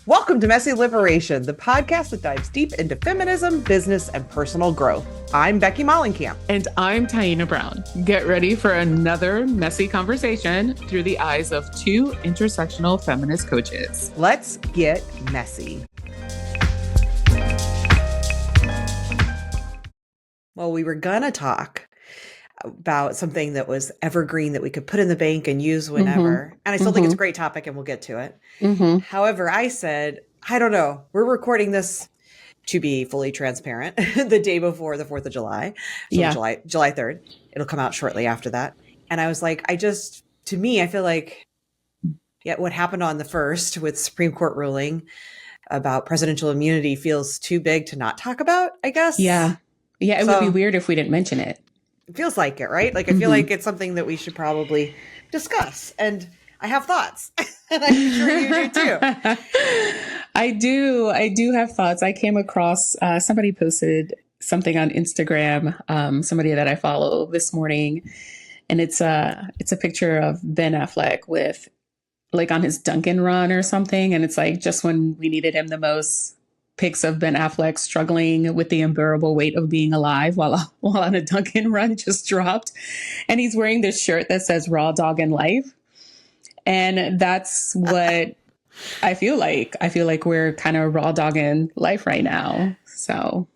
Welcome to Messy Liberation, the podcast that dives deep into feminism, business, and personal growth. I'm Becky Mollenkamp. And I'm Taina Brown. Get ready for another messy conversation through the eyes of two intersectional feminist coaches. Let's get messy. Well, we were gonna talk about something that was evergreen that we could put in the bank and use whenever. And I still think it's a great topic and we'll get to it. However, I said, I don't know, we're recording this, to be fully transparent, the day before the 4th of July. So July 3rd. It'll come out shortly after that. And I was like, to me, I feel like what happened on the 1st with Supreme Court ruling about presidential immunity feels too big to not talk about, I guess. Yeah, it would be weird if we didn't mention it. It feels like it, right? Like, I feel like it's something that we should probably discuss. And I have thoughts. And I'm sure you do too. I do have thoughts. I came across, somebody posted something on Instagram, somebody that I follow this morning. And it's a picture of Ben Affleck with, like, on his Dunkin' run or something. And it's like, just when we needed him the most, pics of Ben Affleck struggling with the unbearable weight of being alive while on a Dunkin' run just dropped. And he's wearing this shirt that says raw dog in life. And that's what I feel like. I feel like we're kind of raw dog in life right now. So.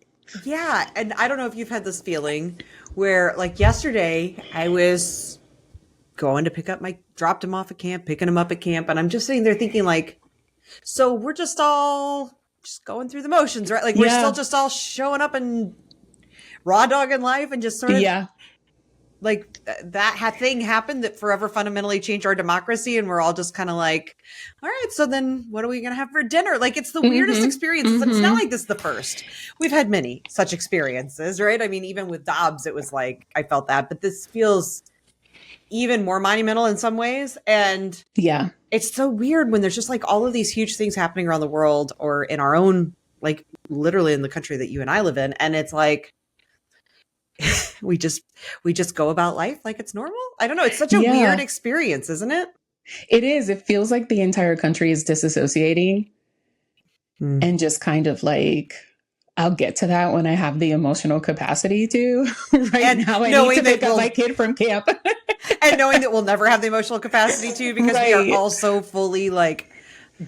Yeah. And I don't know if you've had this feeling where, like, yesterday I was going to dropped him off at camp, picking him up at camp. And I'm just sitting there thinking, like, so we're just going through the motions, right? Like, we're still just all showing up and raw dog in life and just sort of like that thing happened that forever fundamentally changed our democracy. And we're all just kind of like, all right, so then what are we going to have for dinner? Like, it's the weirdest experiences. And it's not like this is the first. We've had many such experiences, right? I mean, even with Dobbs, it was like, I felt that, but this feels even more monumental in some ways. And it's so weird when there's just like all of these huge things happening around the world or in our own, like, literally in the country that you and I live in. And it's like, we just go about life like it's normal. I don't know. It's such a weird experience, isn't it? It is. It feels like the entire country is disassociating and just kind of like, I'll get to that when I have the emotional capacity to. Now I need to pick up my kid from camp. And knowing that we'll never have the emotional capacity to, because we are all so fully, like,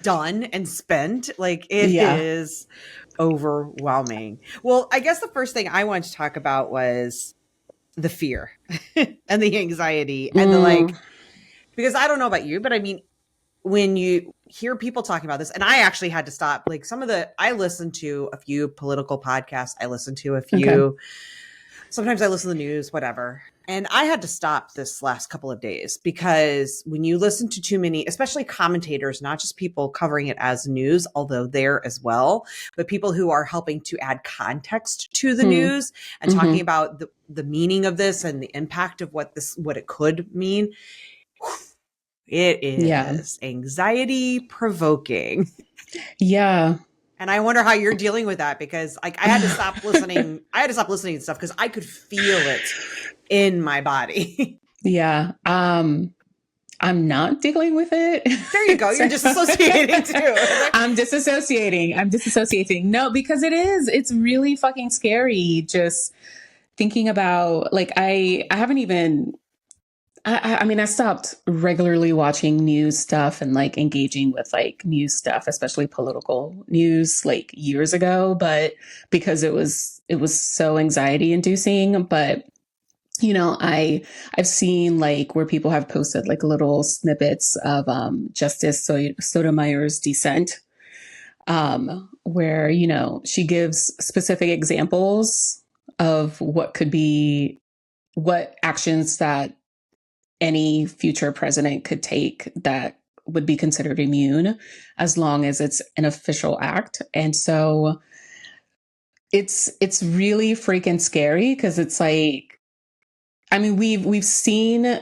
done and spent. Like, it is overwhelming. Well, I guess the first thing I wanted to talk about was the fear and the anxiety and the, like, because I don't know about you, but I mean, when you hear people talking about this, and I actually had to stop, like, I listen to a few political podcasts. I listen to a few, sometimes I listen to the news, whatever. And I had to stop this last couple of days because when you listen to too many, especially commentators, not just people covering it as news, although there as well, but people who are helping to add context to the news and talking about the meaning of this and the impact of what it could mean. It is anxiety provoking. Yeah. And I wonder how you're dealing with that, because, like, I had to stop listening. I had to stop listening to stuff because I could feel it in my body. I'm not dealing with it. There you go. You're disassociating too. I'm disassociating. No, because it's really fucking scary just thinking about, like, I haven't even, I mean, I stopped regularly watching news stuff and, like, engaging with, like, news stuff, especially political news, like, years ago, but because it was so anxiety inducing. But, you know, I've seen, like, where people have posted, like, little snippets of Justice Sotomayor's dissent, where, you know, she gives specific examples of what actions that any future president could take that would be considered immune as long as it's an official act. And so it's really freaking scary, because it's like, I mean, we've seen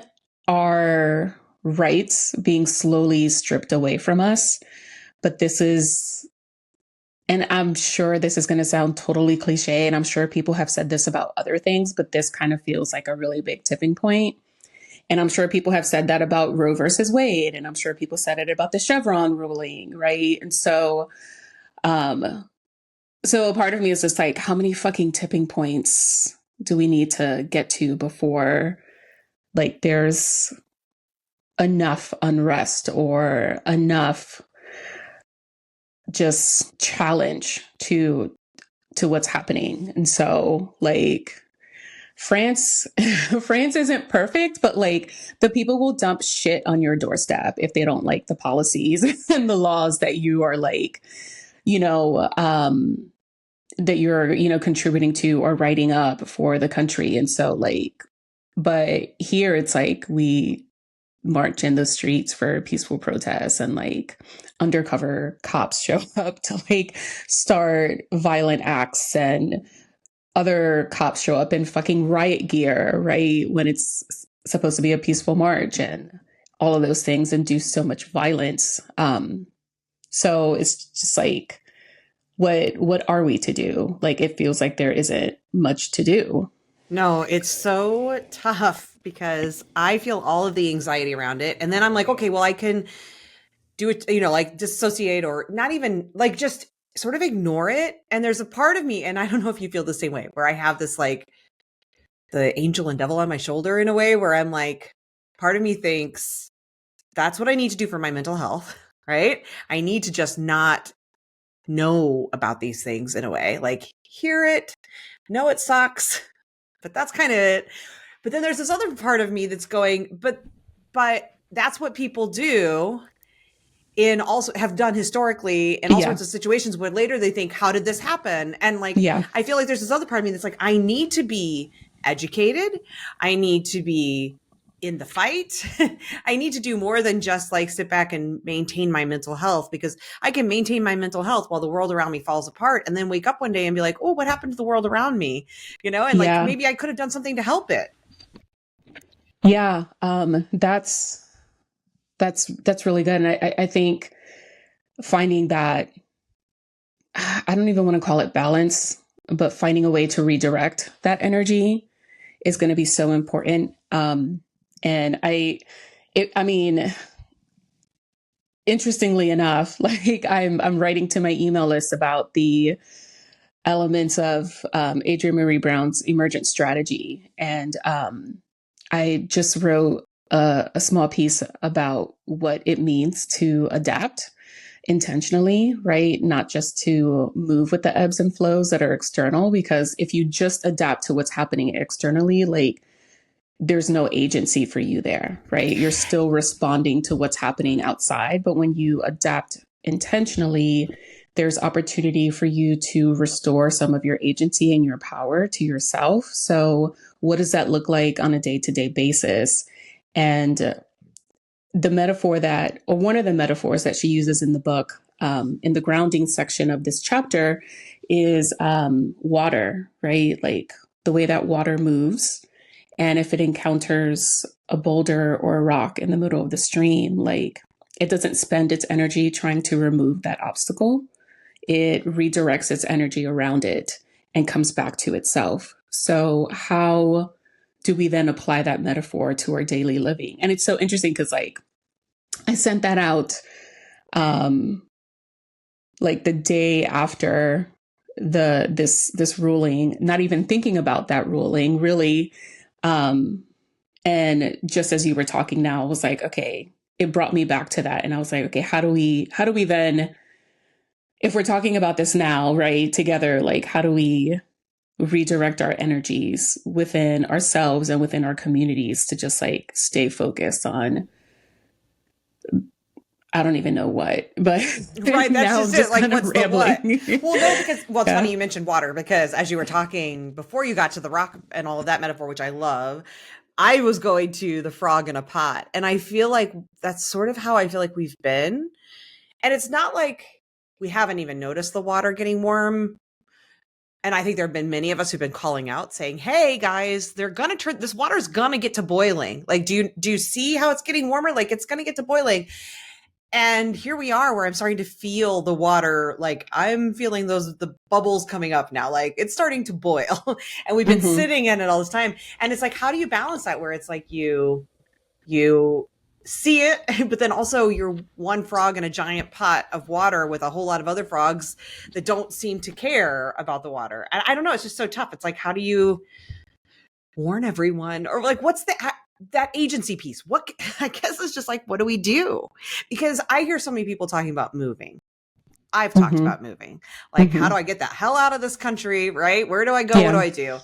our rights being slowly stripped away from us, but this is, and I'm sure this is going to sound totally cliche, and I'm sure people have said this about other things, but this kind of feels like a really big tipping point. And I'm sure people have said that about Roe versus Wade, and I'm sure people said it about the Chevron ruling, right? And um, so a part of me is just like, how many fucking tipping points do we need to get to before like there's enough unrest or enough just challenge to what's happening? And so like France France isn't perfect, but like the people will dump shit on your doorstep if they don't like the policies and the laws that you are like, you know, that you're, you know, contributing to or writing up for the country. And so like, but here it's like we march in the streets for peaceful protests, and like undercover cops show up to like start violent acts, and other cops show up in fucking riot gear, right? When it's supposed to be a peaceful march, and all of those things induce so much violence. So it's just like, what are we to do? Like, it feels like there isn't much to do. No, it's so tough because I feel all of the anxiety around it. And then I'm like, okay, well, I can do it, like dissociate or not even like just sort of ignore it. And there's a part of me, and I don't know if you feel the same way, where I have this like the angel and devil on my shoulder in a way where I'm like, part of me thinks that's what I need to do for my mental health, right? I need to just not know about these things in a way, like hear it, know it sucks, but that's kind of it. But then there's this other part of me that's going, but that's what people do in also have done historically in all Yeah. sorts of situations where later they think, how did this happen? And like, Yeah. I feel like there's this other part of me that's like, I need to be educated. I need to be in the fight. I need to do more than just like sit back and maintain my mental health, because I can maintain my mental health while the world around me falls apart, and then wake up one day and be like, oh, what happened to the world around me? And like, Yeah. maybe I could have done something to help it. Yeah. That's really good. And I think finding that, I don't even want to call it balance, but finding a way to redirect that energy is going to be so important. And I mean, interestingly enough, like I'm writing to my email list about the elements of Adrienne Marie Brown's emergent strategy, and I just wrote a small piece about what it means to adapt intentionally, right? Not just to move with the ebbs and flows that are external, because if you just adapt to what's happening externally, like there's no agency for you there, right? You're still responding to what's happening outside. But when you adapt intentionally, there's opportunity for you to restore some of your agency and your power to yourself. So, what does that look like on a day to day basis? And the metaphor that, or one of the metaphors that she uses in the book, in the grounding section of this chapter, is water, right? Like the way that water moves. And if it encounters a boulder or a rock in the middle of the stream, like it doesn't spend its energy trying to remove that obstacle. It redirects its energy around it and comes back to itself. So, how do we then apply that metaphor to our daily living? And it's so interesting because, like, I sent that out like the day after this ruling, not even thinking about that ruling really. And just as you were talking now, I was like, okay, it brought me back to that. And I was like, okay, how do we then, if we're talking about this now, right, together, like how do we redirect our energies within ourselves and within our communities to just like stay focused on, I don't even know what, but Right, that's just it. Like, what's the what? rambling. Well, no, because it's Yeah. funny you mentioned water, because as you were talking before you got to the rock and all of that metaphor, which I love, I was going to the frog in a pot, and I feel like that's sort of how I feel like we've been. And it's not like we haven't even noticed the water getting warm. And I think there have been many of us who've been calling out saying, "Hey guys, they're gonna turn this water's gonna get to boiling. Like, do you see how it's getting warmer? Like, it's gonna get to boiling." And here we are where I'm starting to feel the water. Like, I'm feeling the bubbles coming up now. Like, it's starting to boil. And we've been Hmm. sitting in it all this time. And it's like, how do you balance that where it's like you You see it, but then also you're one frog in a giant pot of water with a whole lot of other frogs that don't seem to care about the water. And I don't know, it's just so tough. It's like, how do you warn everyone? Or like, what's that agency piece? What, I guess it's just like, what do we do? Because I hear so many people talking about moving. I've talked Mm-hmm. about moving. Like, how Mm-hmm. do I get the hell out of this country, right? Where do I go? What do Yeah. I do?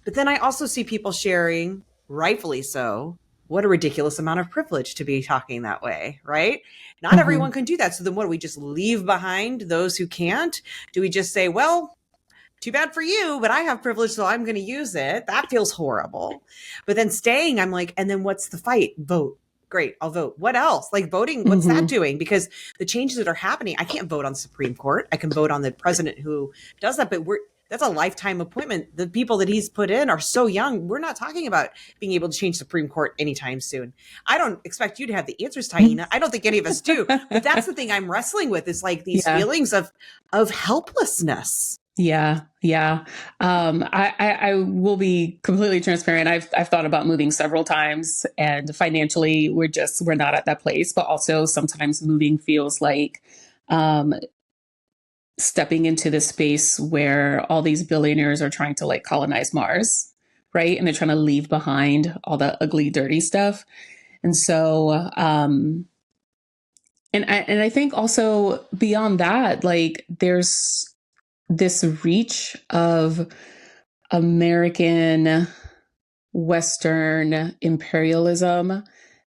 But then I also see people sharing, rightfully so, what a ridiculous amount of privilege to be talking that way, right? Not Mm-hmm. everyone can do that. So then what do we just leave behind those who can't? Do we just say, well, too bad for you, but I have privilege, so I'm going to use it. That feels horrible. But then staying, I'm like, and then what's the fight? Vote. Great, I'll vote. What else? Like voting, what's that Mm-hmm. doing? Because the changes that are happening, I can't vote on the Supreme Court. I can vote on the president who does that, but that's a lifetime appointment. The people that he's put in are so young. We're not talking about being able to change Supreme Court anytime soon. I don't expect you to have the answers, Taina. I don't think any of us do. But that's the thing I'm wrestling with, is like these Yeah. feelings of helplessness. Yeah, yeah. I will be completely transparent. I've thought about moving several times, and financially, we're not at that place. But also, sometimes moving feels like um, stepping into this space where all these billionaires are trying to like colonize Mars, right? And they're trying to leave behind all the ugly, dirty stuff. And so, and I think also beyond that, like there's this reach of American Western imperialism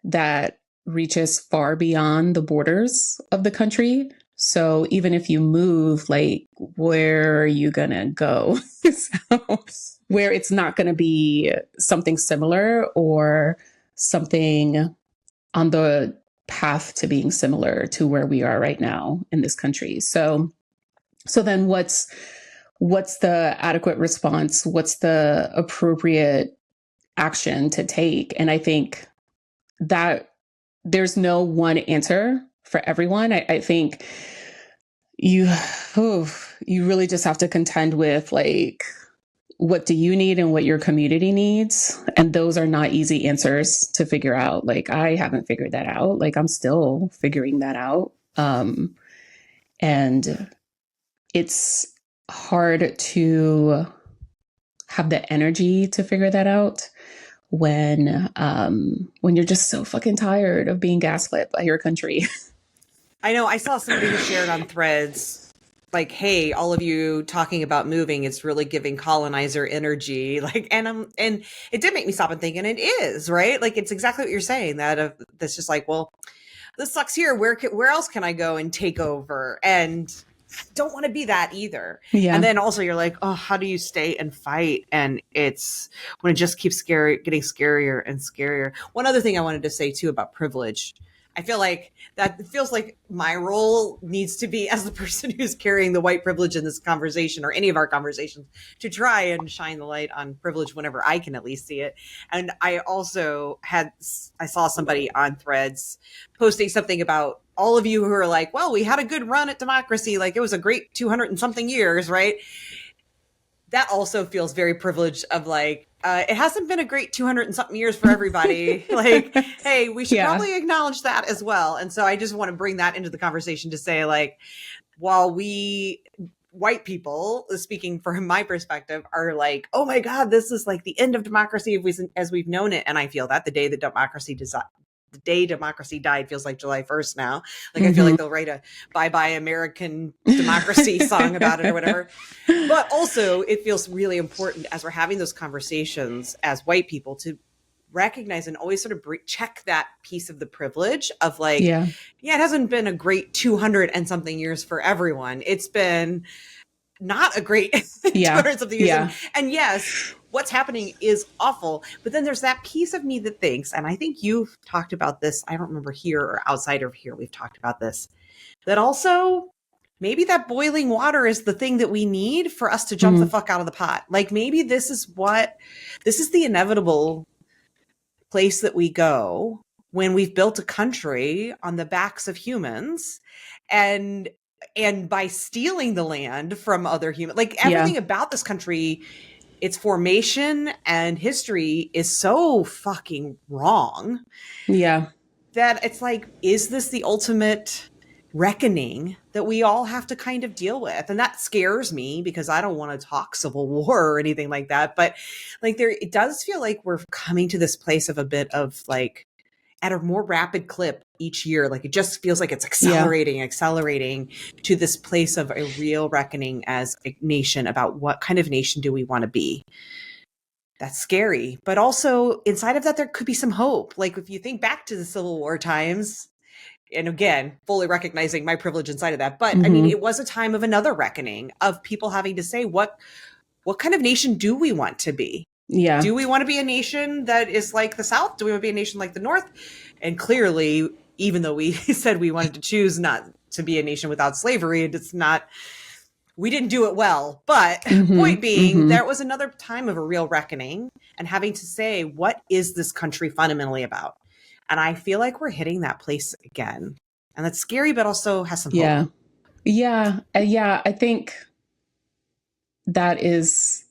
that reaches far beyond the borders of the country. So even if you move, like, where are you going to go? So, where it's not going to be something similar or something on the path to being similar to where we are right now in this country. So then what's the adequate response? What's the appropriate action to take? And I think that there's no one answer for everyone. I think you you really just have to contend with like, what do you need and what your community needs? And those are not easy answers to figure out. Like, I haven't figured that out. Like, I'm still figuring that out. And it's hard to have the energy to figure that out when you're just so fucking tired of being gaslit by your country. I know I saw somebody who shared on Threads, like, hey, all of you talking about moving, it's really giving colonizer energy. Like, and it did make me stop and think, and it is, right? Like, it's exactly what you're saying, that's just like, well, this sucks here. Where else can I go and take over? And don't want to be that either. Yeah. And then also you're like, oh, how do you stay and fight? And it's when it just keeps getting scarier and scarier. One other thing I wanted to say too about privilege. I feel like that it feels like my role needs to be, as the person who's carrying the white privilege in this conversation or any of our conversations, to try and shine the light on privilege whenever I can at least see it. And I saw somebody on Threads posting something about all of you who are like, well, we had a good run at democracy. Like, it was a great 200 and something years, right? That also feels very privileged, of like, it hasn't been a great 200 and something years for everybody. Like, hey, we should Yeah. probably acknowledge that as well. And so I just want to bring that into the conversation to say, like, while we white people, speaking from my perspective, are like, oh my God, this is like the end of democracy as we've known it. And I feel that the day democracy died feels like July 1st now. Like, I feel like they'll write a bye-bye American democracy song about it or whatever. But also it feels really important as we're having those conversations as white people to recognize and always sort of check that piece of the privilege of like, Yeah. it hasn't been a great 200 and something years for everyone. It's been not a great Yeah. 200 something years. Yeah. And yes, what's happening is awful. But then there's that piece of me that thinks, and I think you've talked about this, I don't remember here or outside of here, we've talked about this, that also maybe that boiling water is the thing that we need for us to jump the fuck out of the pot. Like, maybe this is the inevitable place that we go when we've built a country on the backs of humans, and by stealing the land from other humans. Like, Yeah. everything about this country its formation and history is so fucking wrong Yeah. that it's like, is this the ultimate reckoning that we all have to kind of deal with? And that scares me because I don't want to talk civil war or anything like that. But like it does feel like we're coming to this place of a bit of like at a more rapid clip each year. Like it just feels like it's accelerating to this place of a real reckoning as a nation about what kind of nation do we want to be. That's scary. But also inside of that, there could be some hope. Like if you think back to the Civil War times, and again, fully recognizing my privilege inside of that. But I mean, it was a time of another reckoning of people having to say, what kind of nation do we want to be? Yeah. Do we want to be a nation that is like the South? Do we want to be a nation like the North? And clearly, even though we said we wanted to choose not to be a nation without slavery, it's not, we didn't do it well. But point being, there was another time of a real reckoning and having to say, what is this country fundamentally about? And I feel like we're hitting that place again. And that's scary, but also has some hope. Yeah. I think that's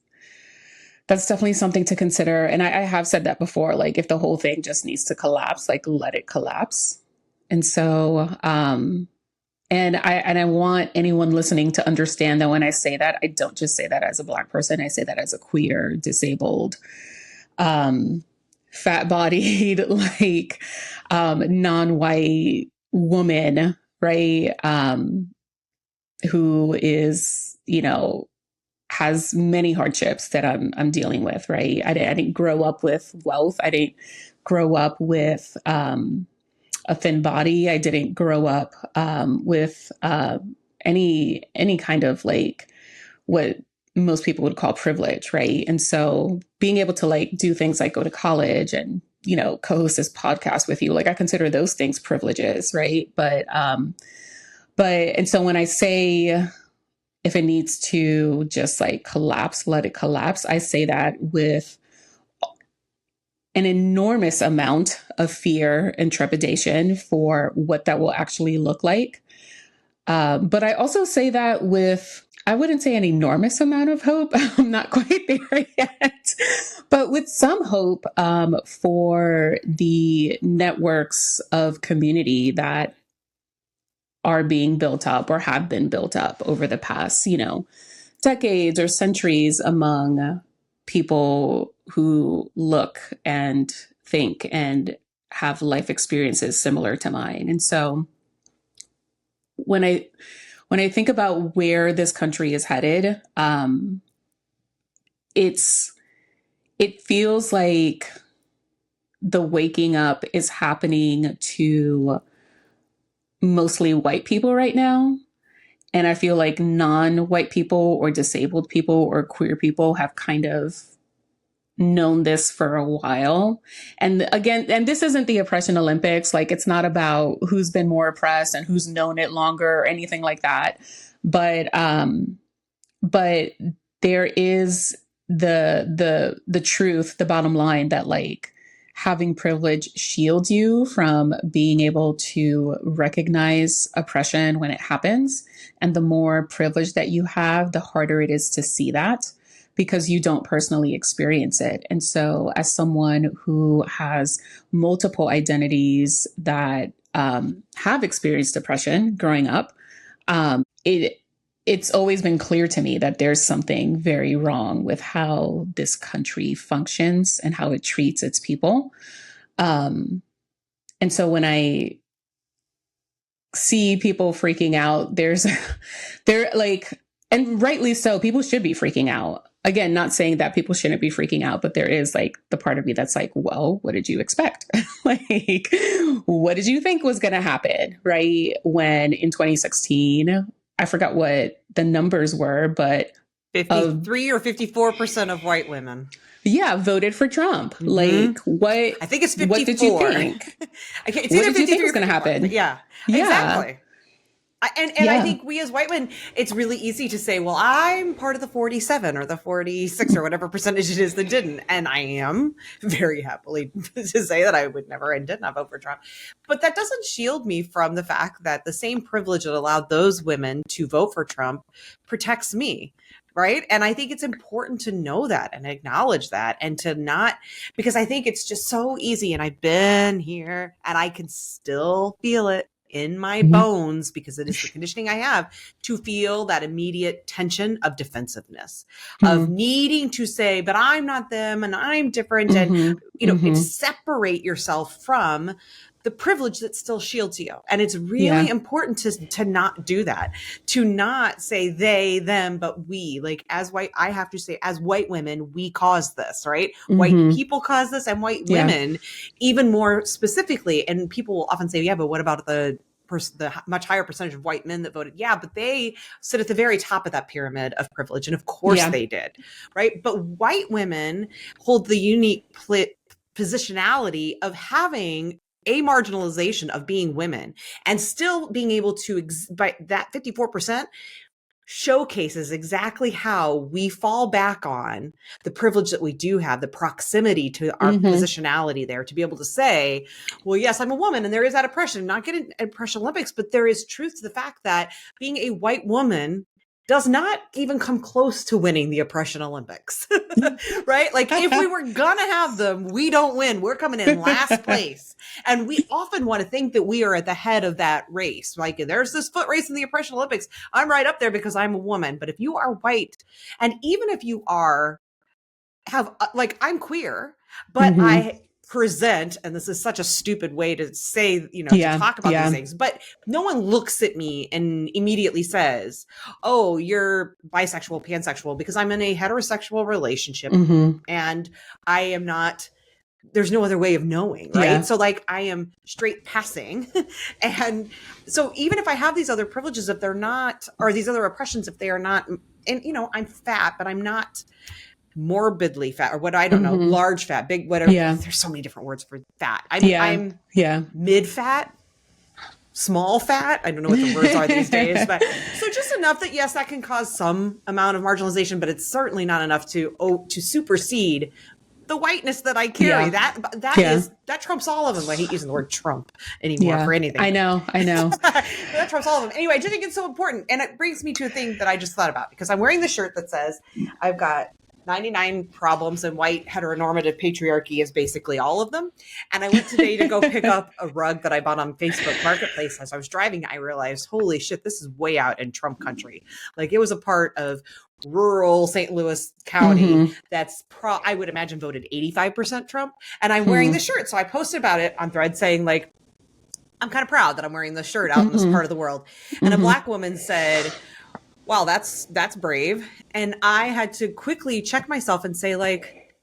definitely something to consider. And I have said that before, like if the whole thing just needs to collapse, like let it collapse. And so, and I want anyone listening to understand that when I say that, I don't just say that as a Black person. I say that as a queer, disabled, fat bodied, like, non-white woman, right? Who is, has many hardships that I'm dealing with, right? I didn't grow up with wealth. I didn't grow up with a thin body. I didn't grow up with any kind of like what most people would call privilege, right? And so being able to like do things like go to college and co-host this podcast with you, like I consider those things privileges, right? But and so when I say if it needs to just like collapse, let it collapse, I say that with an enormous amount of fear and trepidation for what that will actually look like. But I also say that with, I wouldn't say an enormous amount of hope. I'm not quite there yet, but with some hope for the networks of community that are being built up or have been built up over the past, decades or centuries among people who look and think and have life experiences similar to mine. And so when I think about where this country is headed, it feels like the waking up is happening to mostly white people right now. And I feel like non-white people or disabled people or queer people have kind of known this for a while. And again, and this isn't the oppression Olympics. Like it's not about who's been more oppressed and who's known it longer or anything like that. But there is the truth, the bottom line that like having privilege shields you from being able to recognize oppression when it happens. And the more privilege that you have, the harder it is to see that because you don't personally experience it. And so as someone who has multiple identities that have experienced oppression growing up, it's always been clear to me that there's something very wrong with how this country functions and how it treats its people. And so when I see people freaking out, they're like, and rightly so, people should be freaking out. Again, not saying that people shouldn't be freaking out, but there is like the part of me that's like, well, what did you expect? Like, what did you think was going to happen? Right. When in 2016, I forgot what the numbers were, but 53 or 54% of white women. Yeah, voted for Trump. Mm-hmm. Like what? I think it's 54. What did you think? It's what did you think was going to happen? Yeah, exactly. And I think we as white women, it's really easy to say, well, I'm part of the 47 or the 46 or whatever percentage it is that didn't. And I am very happily to say that I would never and did not vote for Trump. But that doesn't shield me from the fact that the same privilege that allowed those women to vote for Trump protects me. Right. And I think it's important to know that and acknowledge that, and to not, because I think it's just so easy. And I've been here and I can still feel it in my bones, because it is the conditioning I have, to feel that immediate tension of defensiveness, of needing to say, but I'm not them and I'm different. And, it's separate yourself from the privilege that still shields you. And it's really important to not do that, to not say they, them, but we. Like, as white, I have to say, as white women, we cause this, right? White people cause this, and white women even more specifically. And people will often say, yeah, but what about the much higher percentage of white men that voted? Yeah, but they sit at the very top of that pyramid of privilege. And of course they did, right? But white women hold the unique positionality of having a marginalization of being women, and still being able to, by that 54%, showcases exactly how we fall back on the privilege that we do have, the proximity to our positionality there, to be able to say, well, yes, I'm a woman and there is that oppression. I'm not getting oppression Olympics, but there is truth to the fact that being a white woman does not even come close to winning the oppression Olympics, right? Like, if we were gonna have them, we don't win. We're coming in last place. And we often want to think that we are at the head of that race. Like, there's this foot race in the oppression Olympics, I'm right up there because I'm a woman. But if you are white, and even if you I'm queer, but I present, and this is such a stupid way to say, to talk about these things, but no one looks at me and immediately says, oh, you're bisexual, pansexual, because I'm in a heterosexual relationship and I am not, there's no other way of knowing, right? So like, I am straight passing. And so even if I have these other privileges, if they're not, or these other oppressions, if they are not, and I'm fat, but I'm not morbidly fat, or what, I don't know, large fat, big, whatever. There's so many different words for fat. I'm mid fat, small fat. I don't know what the words are these days, but so just enough that, yes, that can cause some amount of marginalization, but it's certainly not enough to supersede the whiteness that I carry. That trumps all of them. I hate using the word Trump anymore for anything. I know. That trumps all of them. Anyway, I just think it's so important. And it brings me to a thing that I just thought about, because I'm wearing the shirt that says, I've got 99 problems, and white heteronormative patriarchy is basically all of them. And I went today to go pick up a rug that I bought on Facebook Marketplace. As I was driving, I realized, holy shit, this is way out in Trump country. Like, it was a part of rural St. Louis County that's I would imagine voted 85% Trump. And I'm wearing the shirt. So I posted about it on Thread saying, like, I'm kind of proud that I'm wearing this shirt out in this part of the world. And a Black woman said, wow, that's brave. And I had to quickly check myself and say, like,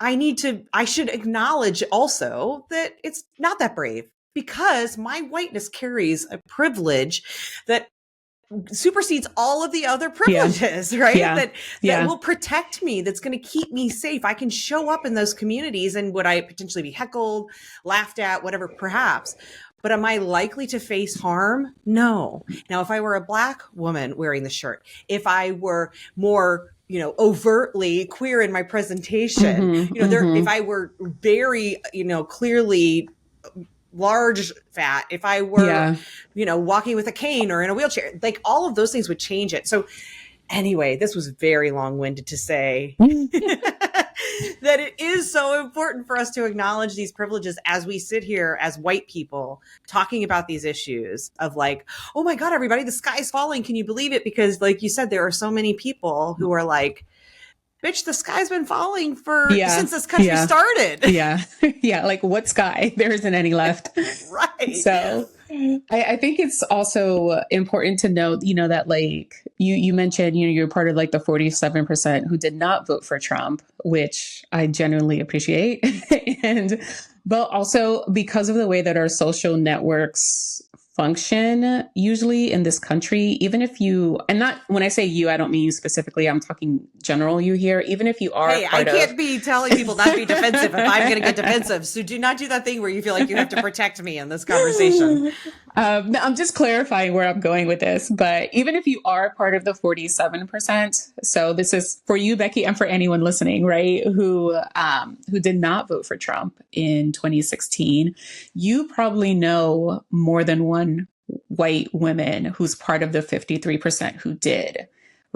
I should acknowledge also that it's not that brave, because my whiteness carries a privilege that supersedes all of the other privileges, right? That will protect me, that's going to keep me safe. I can show up in those communities, and would I potentially be heckled, laughed at, whatever, perhaps. But am I likely to face harm? No. Now, if I were a Black woman wearing the shirt, if I were more, overtly queer in my presentation, if I were very, clearly large fat, if I were, walking with a cane or in a wheelchair, like, all of those things would change it. So anyway, this was very long-winded to say that it is so important for us to acknowledge these privileges as we sit here as white people talking about these issues of, like, oh my God, everybody, the sky is falling. Can you believe it? Because, like you said, there are so many people who are like, bitch, the sky's been falling since this country started. Like, what sky? There isn't any left. Right. So I think it's also important to note, that, like, you mentioned, you're part of, like, the 47% who did not vote for Trump, which I genuinely appreciate. But also because of the way that our social networks function usually in this country, even if you, and not, when I say you, I don't mean you specifically, I'm talking general you here, even if you are I can't be telling people not to be defensive if I'm going to get defensive. So do not do that thing where you feel like you have to protect me in this conversation. No, I'm just clarifying where I'm going with this, but even if you are part of the 47%, so this is for you, Becky, and for anyone listening, right, who did not vote for Trump in 2016, you probably know more than one white woman who's part of the 53% who did,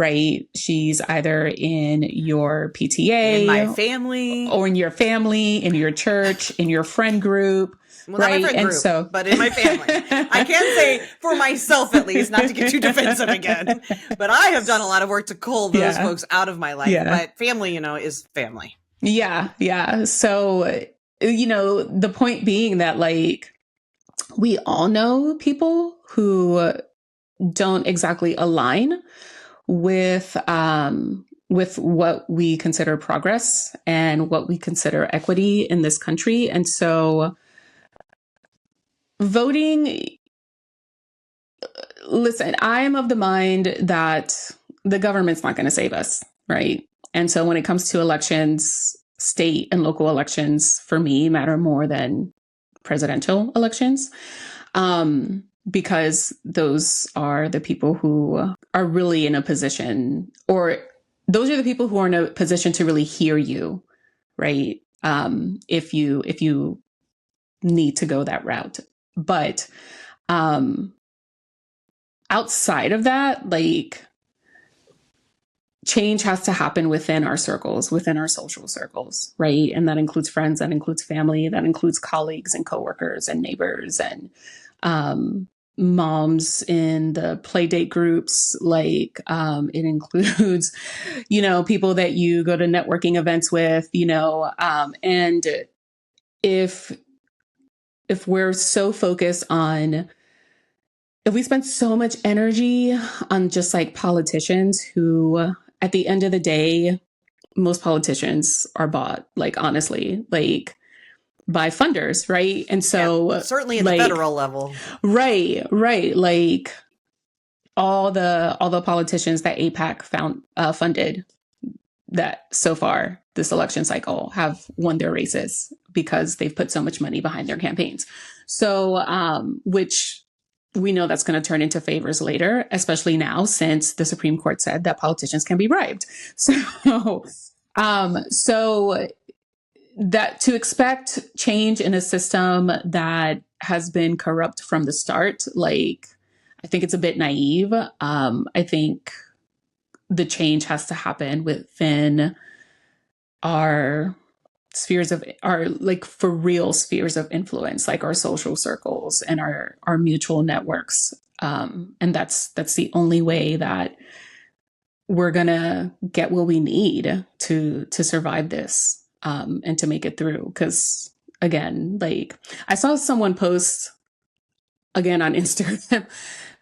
right? She's either in your In my PTA family. or in your family, in your church, in your friend group. Well, not my right. friend And group, so, but in my family. I can say for myself, at least, not to get too defensive again, but I have done a lot of work to cull those yeah, folks out of my life. yeah, But family, is family. yeah, yeah. So, the point being that like we all know people who don't exactly align with what we consider progress and what we consider equity in this country. And so voting, listen, I am of the mind that the government's not going to save us, right? And so when it comes to elections, state and local elections for me matter more than presidential elections. Because those are the people who are really in a position, or those are the people who are in a position to really hear you, right? If you need to go that route. But outside of that, like change has to happen within our circles, within our social circles, right? And that includes friends, that includes family, that includes colleagues and coworkers and neighbors and moms in the play date groups. Like it includes, people that you go to networking events with, and if we're so focused on, if we spend so much energy on just like politicians who, at the end of the day, most politicians are bought, like honestly, like by funders, right? And so certainly at like, the federal level. Right. Like all the politicians that APAC funded that so far this election cycle have won their races because they've put so much money behind their campaigns. So, which we know that's going to turn into favors later, especially now since the Supreme Court said that politicians can be bribed. So, so that to expect change in a system that has been corrupt from the start, like, I think it's a bit naive. I think the change has to happen within our spheres of our, like, for real spheres of influence, like our social circles and our mutual networks. And that's the only way that we're gonna get what we need to survive this, and to make it through. Because again, like I saw someone post again on Instagram.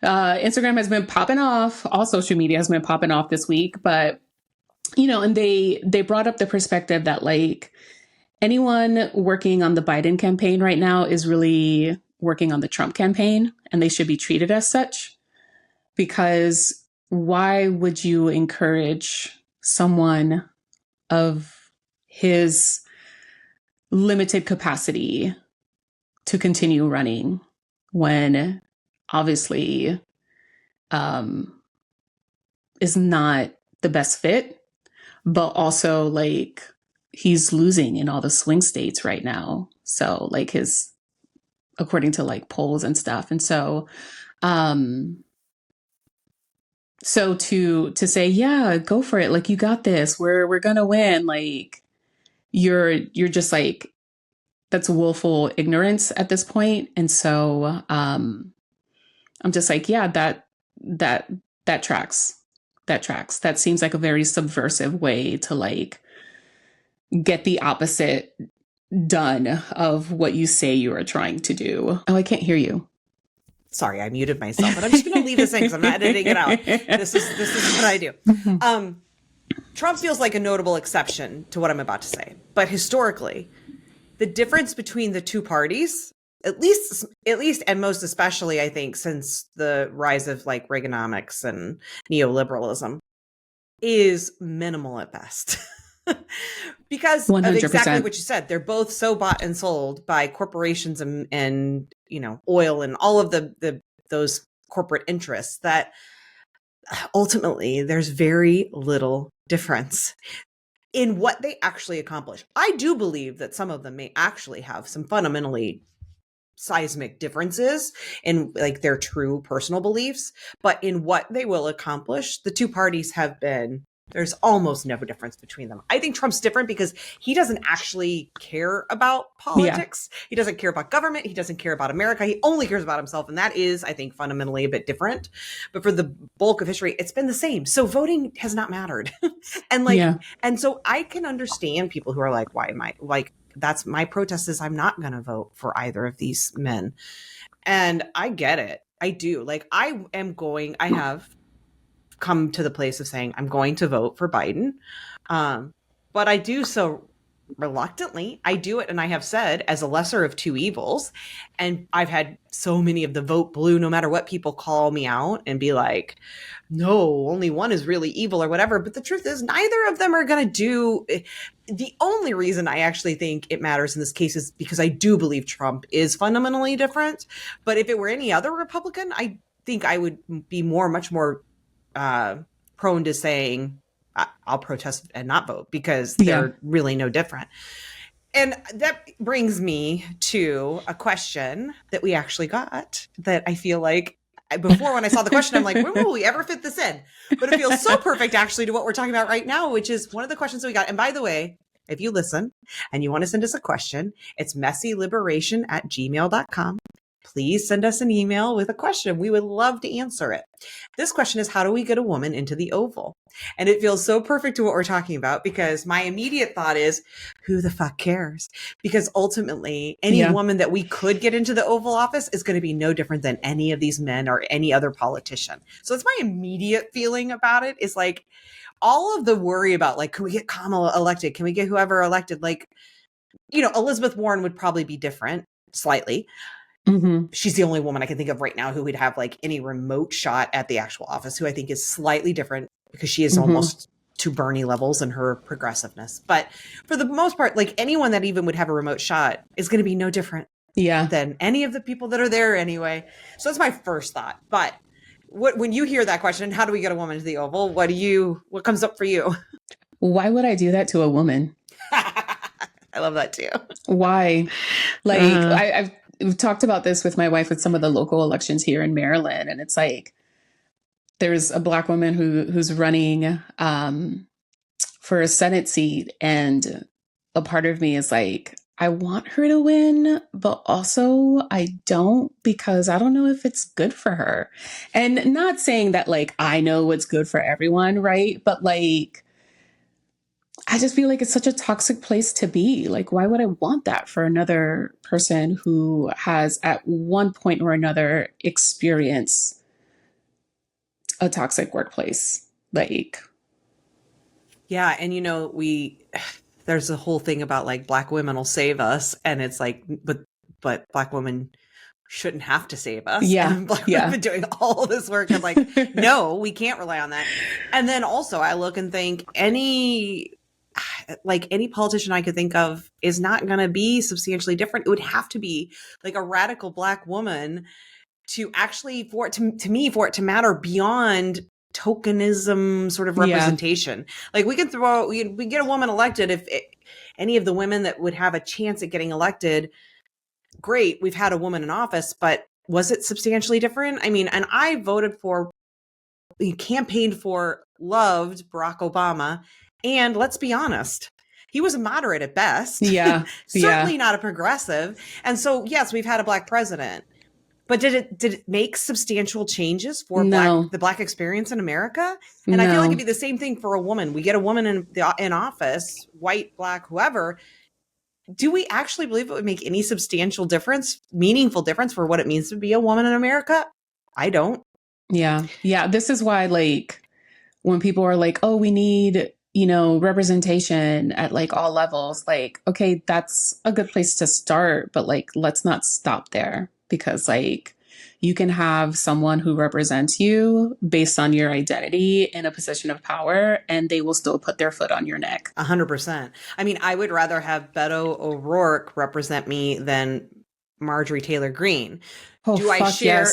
Instagram has been popping off. All social media has been popping off this week, but and they brought up the perspective that like anyone working on the Biden campaign right now is really working on the Trump campaign, and they should be treated as such. Because why would you encourage someone of his limited capacity to continue running when obviously is not the best fit, but also like he's losing in all the swing states right now. So like according to like polls and stuff. And so, so to say, yeah, go for it. Like you got this, we're going to win. Like you're just like, that's willful ignorance at this point. And so, I'm just like, yeah, that tracks. That tracks. That seems like a very subversive way to like get the opposite done of what you say you are trying to do. Oh, I can't hear you. Sorry, I muted myself, but I'm just going to leave this in because I'm not editing it out. This is what I do. Trump feels like a notable exception to what I'm about to say, but historically, the difference between the two parties, at least, and most especially, I think, since the rise of like Reaganomics and neoliberalism, is minimal at best. Because 100%. of exactly what you said. They're both so bought and sold by corporations and oil and all of those corporate interests that ultimately there's very little difference in what they actually accomplish. I do believe that some of them may actually have some fundamentally seismic differences in like their true personal beliefs, but in what they will accomplish, the two parties have been, there's almost no difference between them. I think Trump's different because he doesn't actually care about Yeah. politics. He doesn't care about government. He doesn't care about America. He only cares about himself. And that is, I think, fundamentally a bit different. But for the bulk of history, it's been the same. So voting has not mattered. And like, Yeah. and so I can understand people who are like, why am I like, that's my protest is I'm not going to vote for either of these men. And I get it. I do. Like, I have come to the place of saying I'm going to vote for Biden. But I do so reluctantly. I do it, and I have said, as a lesser of two evils. And I've had so many of the vote blue, no matter what people call me out and be like, no, only one is really evil or whatever. But the truth is, neither of them are going to do. The only reason I actually think it matters in this case is because I do believe Trump is fundamentally different. But if it were any other Republican, I think I would be much more prone to saying I'll protest and not vote because they're really no different. And that brings me to a question that we actually got that I feel like before, when I saw the question, I'm like, when will we ever fit this in? But it feels so perfect actually to what we're talking about right now, which is one of the questions that we got. And by the way, if you listen and you want to send us a question, it's messyliberation@gmail.com. Please send us an email with a question. We would love to answer it. This question is, how do we get a woman into the Oval? And it feels so perfect to what we're talking about because my immediate thought is, who the fuck cares? Because ultimately, any woman that we could get into the Oval Office is going to be no different than any of these men or any other politician. So it's my immediate feeling about it is like all of the worry about like, can we get Kamala elected? Can we get whoever elected? Like, you know, Elizabeth Warren would probably be different slightly. Mm-hmm. She's the only woman I can think of right now who would have like any remote shot at the actual office, who I think is slightly different because she is almost to Bernie levels in her progressiveness. But for the most part, like anyone that even would have a remote shot is going to be no different than any of the people that are there anyway. So that's my first thought. But when you hear that question, how do we get a woman to the Oval? What comes up for you? Why would I do that to a woman? I love that too. Why? Like I've talked about this with my wife with some of the local elections here in Maryland. And it's like, there's a Black woman who's running for a Senate seat. And a part of me is like, I want her to win, but also I don't, because I don't know if it's good for her. And not saying that like, I know what's good for everyone, right? But like, I just feel like it's such a toxic place to be. Like, why would I want that for another person who has at one point or another experienced a toxic workplace? Like, yeah. And you know, there's a whole thing about like Black women will save us. And it's like, but Black women shouldn't have to save us. Yeah. And Black women have been doing all of this work. And like, no, we can't rely on that. And then also I look and think any politician I could think of is not going to be substantially different. It would have to be like a radical Black woman to actually, for it to matter beyond tokenism sort of representation. Like we get a woman elected if any of the women that would have a chance at getting elected, great, we've had a woman in office, but was it substantially different? I mean, and I campaigned for, loved Barack Obama. And let's be honest, he was a moderate at best. Certainly not a progressive. And so, yes, we've had a Black president. But did it make substantial changes for the Black experience in America? And I feel like it'd be the same thing for a woman. We get a woman in office, white, Black, whoever. Do we actually believe it would make any substantial difference, meaningful difference for what it means to be a woman in America? I don't. Yeah. This is why, like, when people are like, oh, we need, representation at like all levels, like, okay, that's a good place to start, but like, let's not stop there, because like you can have someone who represents you based on your identity in a position of power, and they will still put their foot on your neck. 100%. I mean, I would rather have Beto O'Rourke represent me than Marjorie Taylor Greene. Do I share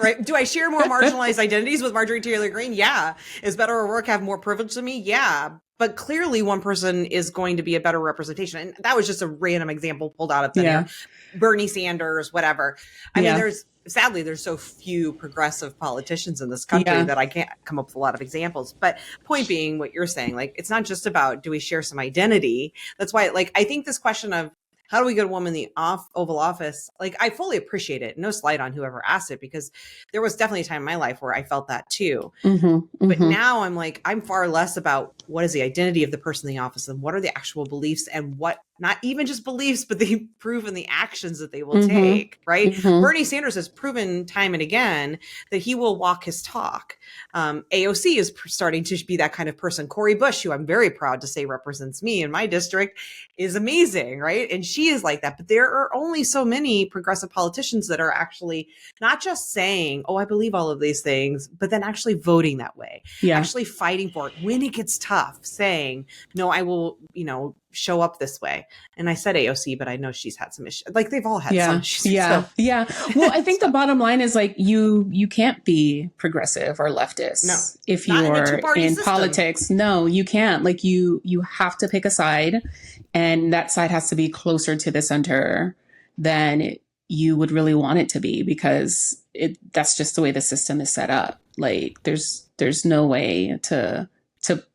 right? Do I share more marginalized identities with Marjorie Taylor Greene? Yeah. Is Beto O'Rourke have more privilege than me? Yeah. but clearly one person is going to be a better representation. And that was just a random example pulled out of thin air. Bernie Sanders, whatever. I mean, sadly, there's so few progressive politicians in this country that I can't come up with a lot of examples. But point being what you're saying, like, it's not just about, do we share some identity? That's why, like, I think this question of how do we get a woman in the Oval Office? Like, I fully appreciate it. No slight on whoever asked it, because there was definitely a time in my life where I felt that too. But now I'm like, I'm far less about what is the identity of the person in the office and what are the actual beliefs, and what, not even just beliefs, but the proven the actions that they will take, right? Bernie Sanders has proven time and again that he will walk his talk. AOC is starting to be that kind of person. Cori Bush, who I'm very proud to say represents me in my district, is amazing, right? And she is like that. But there are only so many progressive politicians that are actually not just saying, oh, I believe all of these things, but then actually voting that way, actually fighting for it when it gets tough, saying, no, I will, show up this way. And I said AOC, but I know she's had some issues. Like, they've all had some issues. Well, I think the bottom line is, like, you can't be progressive or leftist if you're in politics. No, you can't. Like, you have to pick a side, and that side has to be closer to the center than you would really want it to be, because that's just the way the system is set up. Like, there's no way to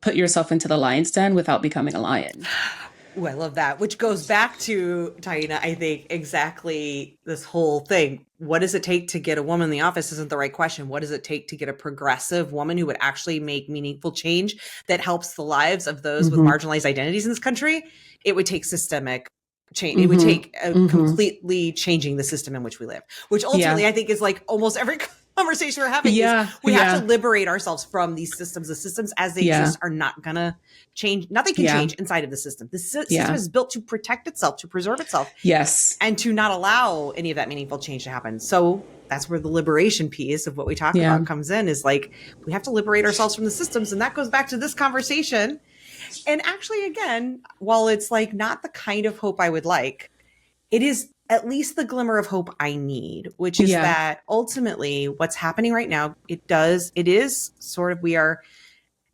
put yourself into the lion's den without becoming a lion. Oh, I love that. Which goes back to, Taina, I think exactly this whole thing. What does it take to get a woman in the office isn't the right question. What does it take to get a progressive woman who would actually make meaningful change that helps the lives of those with marginalized identities in this country? It would take systemic change. It would take completely changing the system in which we live, which ultimately I think is like almost every conversation we're having is we have to liberate ourselves from these systems. The systems as they exist are not going to change. Nothing can change inside of the system. The system is built to protect itself, to preserve itself. Yes. And to not allow any of that meaningful change to happen. So that's where the liberation piece of what we talk about comes in, is like, we have to liberate ourselves from the systems. And that goes back to this conversation. And actually, again, while it's like not the kind of hope I would like, it is at least the glimmer of hope I need, which is that ultimately what's happening right now, it is sort of, we are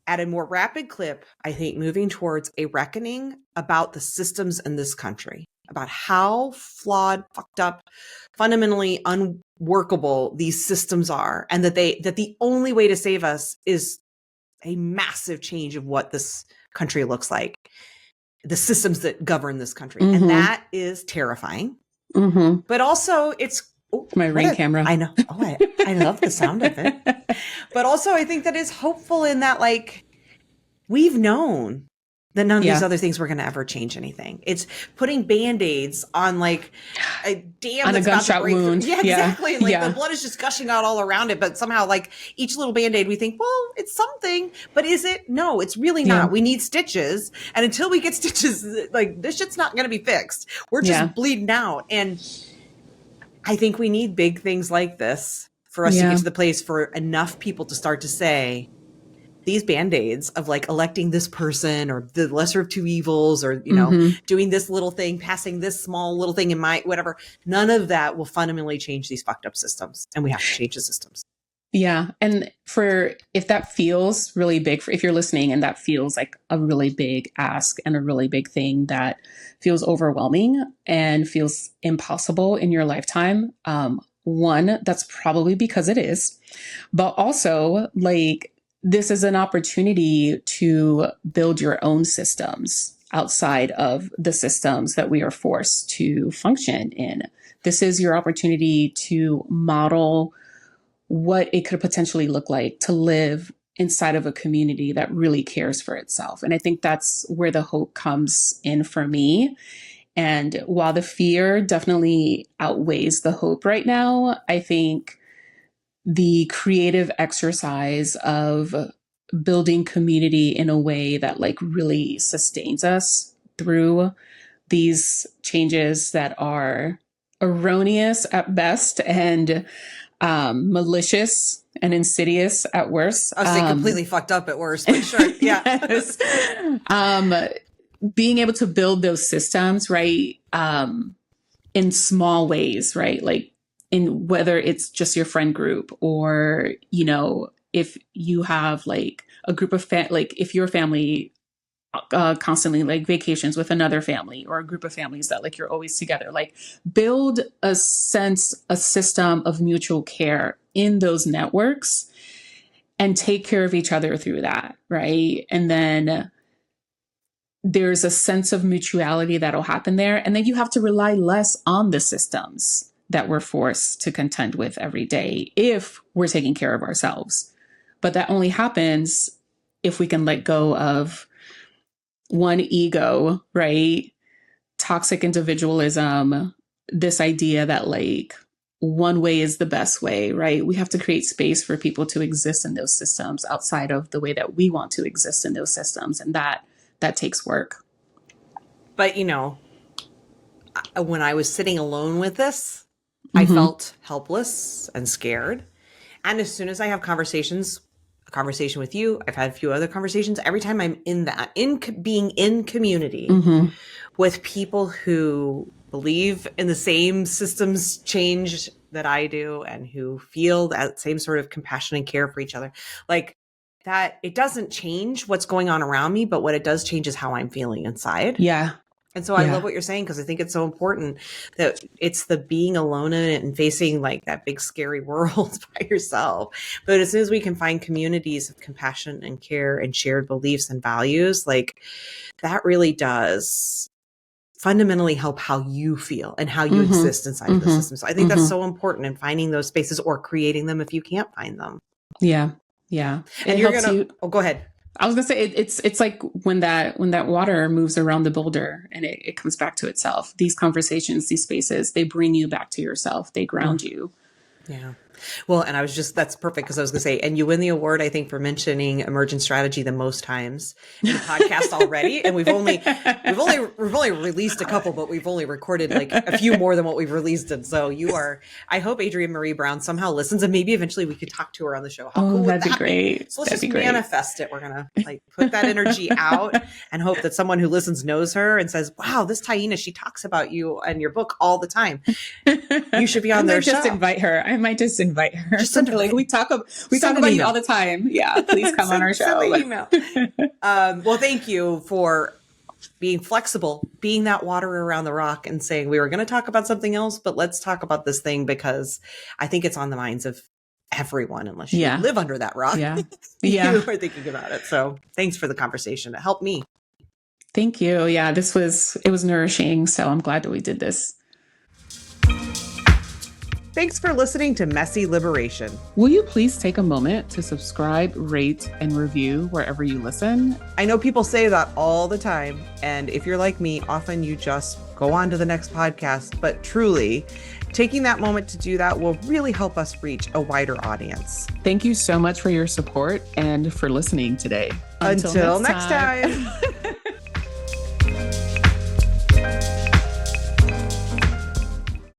at a more rapid clip, I think, moving towards a reckoning about the systems in this country, about how flawed, fucked up, fundamentally unworkable these systems are, and that the only way to save us is a massive change of what this country looks like, the systems that govern this country. And that is terrifying. But also it's my Ring camera. I know. Oh, I love the sound of it. But also I think that is hopeful in that, like, we've known that none of these other things were going to ever change anything. It's putting Band-Aids on like a dam on that's a gunshot wound. Yeah, exactly. Like the blood is just gushing out all around it, but somehow like each little Band-Aid we think, well, it's something, but is it? No, it's really not. We need stitches. And until we get stitches, like this shit's not going to be fixed. We're just bleeding out. And I think we need big things like this for us to get to the place for enough people to start to say, these Band-Aids of like electing this person or the lesser of two evils, or, doing this little thing, passing this small little thing in my whatever, none of that will fundamentally change these fucked up systems. And we have to change the systems. Yeah. And if that feels really big, if you're listening and that feels like a really big ask and a really big thing that feels overwhelming and feels impossible in your lifetime, one, that's probably because it is, but also like, this is an opportunity to build your own systems outside of the systems that we are forced to function in. This is your opportunity to model what it could potentially look like to live inside of a community that really cares for itself. And I think that's where the hope comes in for me. And while the fear definitely outweighs the hope right now, I think the creative exercise of building community in a way that like really sustains us through these changes that are erroneous at best and malicious and insidious at worst. I was saying completely fucked up at worst, but sure. Yeah. Yes. Being able to build those systems, right, in small ways, right? Like, in whether it's just your friend group or, if you have like a group of like if your family constantly, like vacations with another family or a group of families that like you're always together. Like build a system of mutual care in those networks and take care of each other through that, right? And then there's a sense of mutuality that'll happen there. And then you have to rely less on the systems that we're forced to contend with every day if we're taking care of ourselves. But that only happens if we can let go of one ego, right? Toxic individualism, this idea that like one way is the best way, right? We have to create space for people to exist in those systems outside of the way that we want to exist in those systems. And that takes work. But, you know, when I was sitting alone with this, I felt helpless and scared. And as soon as I have a conversation with you, I've had a few other conversations. Every time I'm in that, being in community with people who believe in the same systems change that I do and who feel that same sort of compassion and care for each other, like that, it doesn't change what's going on around me, but what it does change is how I'm feeling inside. Yeah. And so I love what you're saying, because I think it's so important that it's the being alone in it and facing like that big scary world by yourself. But as soon as we can find communities of compassion and care and shared beliefs and values, like that really does fundamentally help how you feel and how you exist inside of the system. So I think that's so important in finding those spaces or creating them if you can't find them. Yeah. Yeah. And you're going to, go ahead. I was gonna say it's like when that water moves around the boulder and it comes back to itself. These conversations, these spaces, they bring you back to yourself. They ground you. Yeah. Well, and that's perfect, because I was going to say, and you win the award, I think, for mentioning emergent strategy the most times in the podcast already. And we've only released a couple, but we've only recorded like a few more than what we've released. And so I hope Adrienne Marie Brown somehow listens, and maybe eventually we could talk to her on the show. How cool that'd would be that great. So let's just manifest it. We're going to like put that energy out and hope that someone who listens knows her and says, wow, this Taina, she talks about you and your book all the time. You should be on their show. I might just invite her. Just send her like we talk about you all the time. Yeah, please come on our show. Send the email. Well, thank you for being flexible, being that water around the rock, and saying we were going to talk about something else, but let's talk about this thing, because I think it's on the minds of everyone, unless you live under that rock. Yeah. You are thinking about it. So thanks for the conversation. It helped me. Thank you. Yeah, it was nourishing. So I'm glad that we did this. Thanks for listening to Messy Liberation. Will you please take a moment to subscribe, rate, and review wherever you listen? I know people say that all the time, and if you're like me, often you just go on to the next podcast, but truly, taking that moment to do that will really help us reach a wider audience. Thank you so much for your support and for listening today. Until next time.